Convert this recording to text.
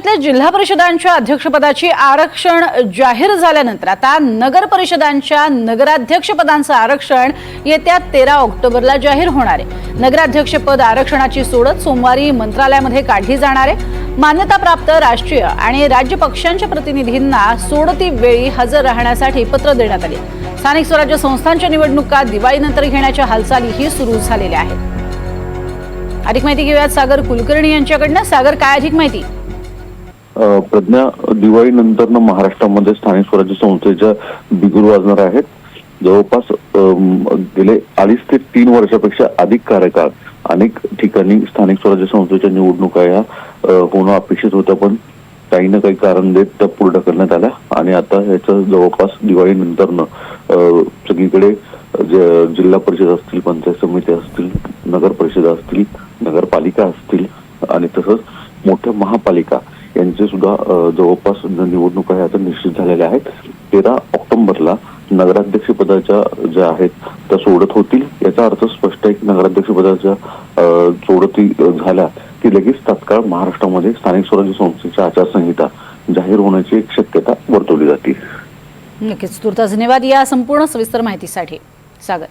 जिल्हा परिषदांच्या अध्यक्षपदाची आरक्षण जाहीर झाल्यानंतर आता नगर परिषदांच्या नगराध्यक्षपदांचं आरक्षण येत्या 13 ऑक्टोबरला जाहीर होणार आहे। नगराध्यक्षपद आरक्षणाची सोडत सोमवारी मंत्रालयामध्ये काढली जाणार आहे। मान्यताप्राप्त राष्ट्रीय आणि राज्य पक्षांच्या प्रतिनिधींना सोडती वेळी हजर राहण्यासाठी पत्र देण्यात आले। स्थानिक स्वराज्य संस्थांच्या निवडणुका दिवाळीनंतर घेण्याच्या हालचालीही सुरू झालेल्या आहेत। अधिक माहिती घेऊयात सागर कुलकर्णी यांच्याकडनं। सागर, काय अधिक माहिती? प्रज्ञा, दिवाळीनंतर महाराष्ट्रामध्ये स्थानिक स्वराज्य संस्थेच्या बिगुल वाजणार आहेत। जवळपास गेले 2.5 ते 3 वर्षापेक्षा अधिक कार्यकाळ अनेक ठिकाणी स्थानिक स्वराज्य संस्थेच्या निवडणुका या होणं अपेक्षित होत्या, पण काही ना काही कारण देत त्या पुढे ढकलण्यात आल्या आणि आता याचं जवळपास दिवाळीनंतर सगळीकडे जिल्हा परिषद असतील, पंचायत समिती असतील, नगर परिषद असतील, नगरपालिका असतील आणि तसंच मोठ्या महापालिका यांचे सुद्धा जवळपास निवडणुका ह्या आता निश्चित झालेल्या आहेत। 13 ऑक्टोबरला नगराध्यक्ष पदाच्या ज्या आहेत त्या सोडत होतील। याचा अर्थ स्पष्ट आहे की नगराध्यक्ष पदाच्या सोडती झाल्या की लगेच तात्काळ महाराष्ट्रामध्ये स्थानिक स्वराज्य संस्थेची आचारसंहिता जाहीर होण्याची एक शक्यता वर्तवली जाते। नक्कीच, तुर्तास धन्यवाद या संपूर्ण सविस्तर माहितीसाठी सागर।